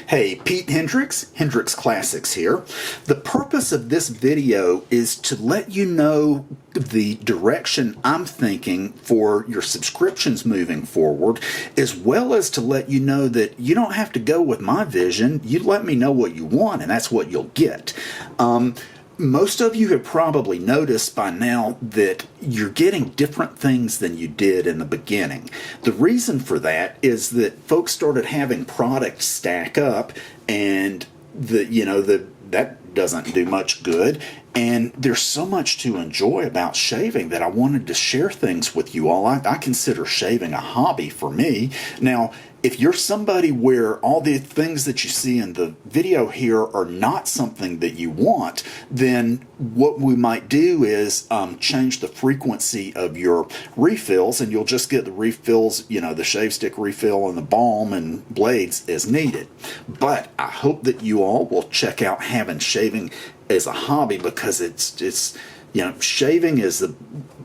Hey, Pete Hendrix, Hendrix Classics here. The purpose of this video is to let you know the direction I'm thinking for your subscriptions moving forward, as well as to let you know that you don't have to go with my vision. You let me know what you want, and that's what you'll get. Most of you have probably noticed by now that you're getting different things than you did in the beginning. The reason for that is that folks started having products stack up, and that doesn't do much good. And there's so much to enjoy about shaving that I wanted to share things with you all. I consider shaving a hobby for me. Now, if you're somebody where all the things that you see in the video here are not something that you want, then what we might do is change the frequency of your refills, and you'll just get the refills, the shave stick refill and the balm and blades as needed. But I hope that you all will check out having shaving as a hobby, because it's shaving is the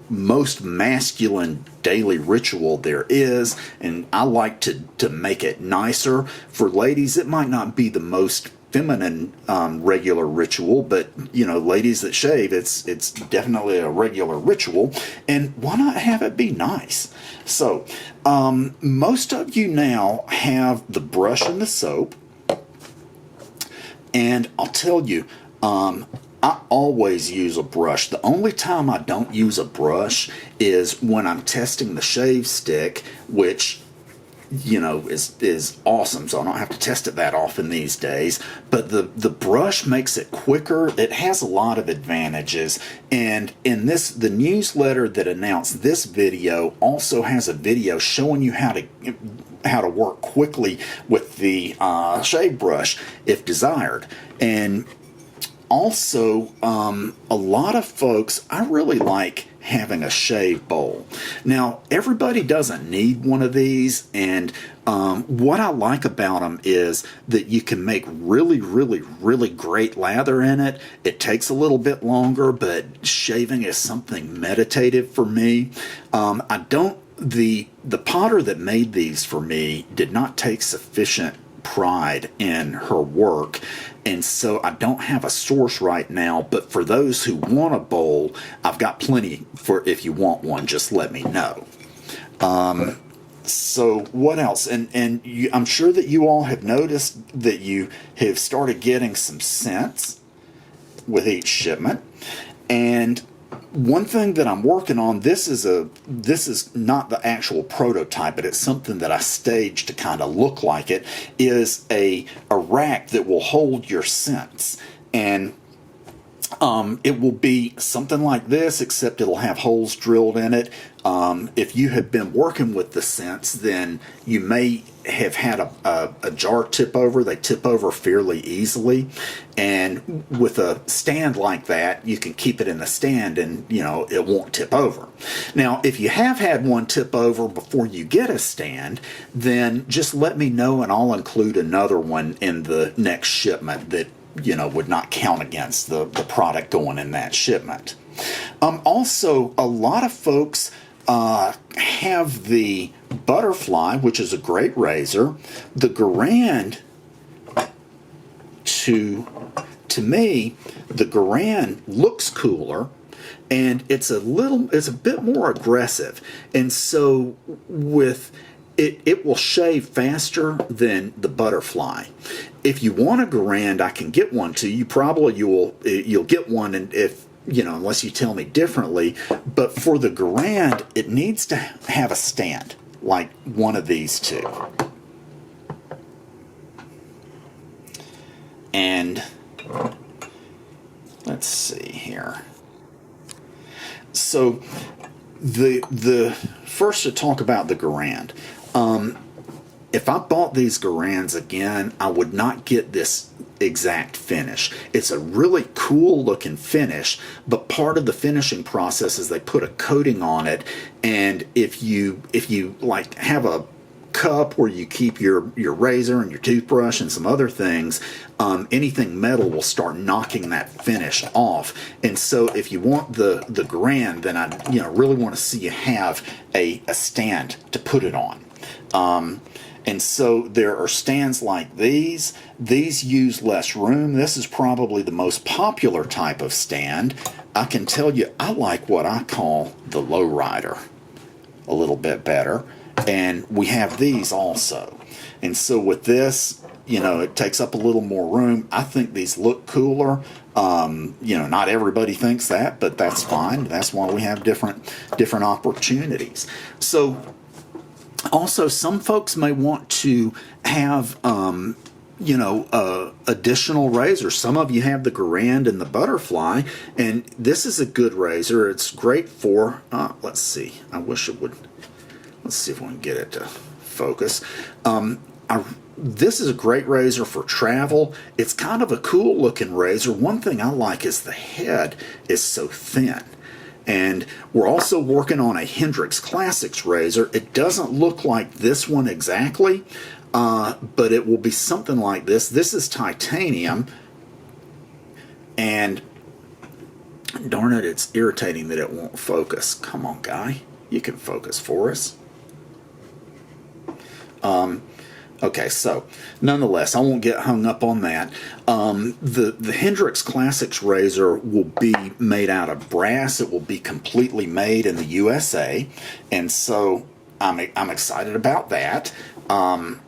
most masculine daily ritual there is, and I like to make it nicer. For ladies, it might not be the most feminine regular ritual, but ladies that shave, it's definitely a regular ritual, and why not have it be nice? So most of you now have the brush and the soap, and I'll tell you, I always use a brush. The only time I don't use a brush is when I'm testing the shave stick, which is awesome, so I don't have to test it that often these days. But the brush makes it quicker. It has a lot of advantages, and in the newsletter that announced this video also has a video showing you how to work quickly with the shave brush if desired. And also, a lot of folks, I really like having a shave bowl. Now, everybody doesn't need one of these, and what I like about them is that you can make really, really, really great lather in it. It takes a little bit longer, but shaving is something meditative for me. The potter that made these for me did not take sufficient pride in her work, and so I don't have a source right now, but for those who want a bowl, I've got plenty. For if you want one, just let me know. So what else? And I'm sure that you all have noticed that you have started getting some scents with each shipment. And one thing that I'm working on, this is not the actual prototype, but it's something that I staged to kind of look like it, is a rack that will hold your scents. And it will be something like this, except it'll have holes drilled in it. If you have been working with the scents, then you may have had a jar tip over. They tip over fairly easily, and with a stand like that, you can keep it in the stand and it won't tip over. Now, if you have had one tip over before you get a stand, then just let me know and I'll include another one in the next shipment that would not count against the product going in that shipment. Also, a lot of folks have the Butterfly, which is a great razor. The Garand, to me, the Garand looks cooler, and it's a bit more aggressive, and so with it will shave faster than the Butterfly. If you want a Garand, I can get one to you. Probably you'll get one, and if unless you tell me differently. But for the Garand, it needs to have a stand like one of these two. And let's see here. So the first to talk about the Garand. If I bought these Garands again, I would not get this exact finish. It's a really cool looking finish, but part of the finishing process is they put a coating on it, and if you like have a cup where you keep your razor and your toothbrush and some other things, anything metal will start knocking that finish off. And so if you want the Garand, then I really want to see you have a stand to put it on. And so there are stands like these. These use less room. This is probably the most popular type of stand. I can tell you, I like what I call the lowrider a little bit better. And we have these also. And so with this, you know, it takes up a little more room. I think these look cooler. You know, not everybody thinks that, but that's fine. That's why we have different opportunities. So also, some folks may want to have, you know, additional razors. Some of you have the Garand and the Butterfly, and this is a good razor. It's great for, let's see, I wish it would, let's see if we can get it to focus. This is a great razor for travel. It's kind of a cool looking razor. One thing I like is the head is so thin. And we're also working on a Hendrix Classics razor. It doesn't look like this one exactly, but it will be something like this. This is titanium, and darn it, it's irritating that it won't focus. Come on, guy. You can focus for us. Okay, so nonetheless, I won't get hung up on that. The Hendrix Classics razor will be made out of brass. It will be completely made in the USA, and so I'm excited about that. And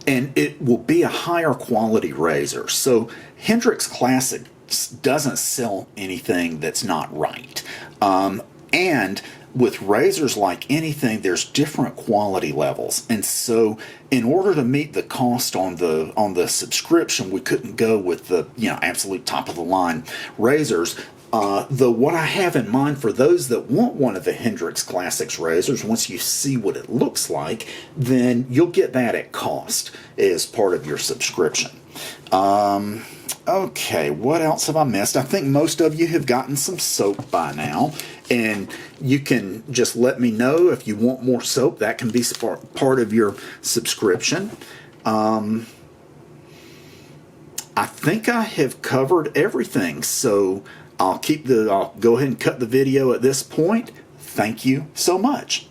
it will be a higher quality razor. So Hendrix Classics doesn't sell anything that's not right. And with razors, like anything, there's different quality levels, and so in order to meet the cost on the subscription, we couldn't go with the, you know, absolute top of the line razors. Though what I have in mind for those that want one of the Hendrix Classics razors, once you see what it looks like, then you'll get that at cost as part of your subscription. Okay, what else have I missed? I think most of you have gotten some soap by now, and you can just let me know if you want more soap. That can be part of your subscription. I think I have covered everything, so I'll go ahead and cut the video at this point. Thank you so much.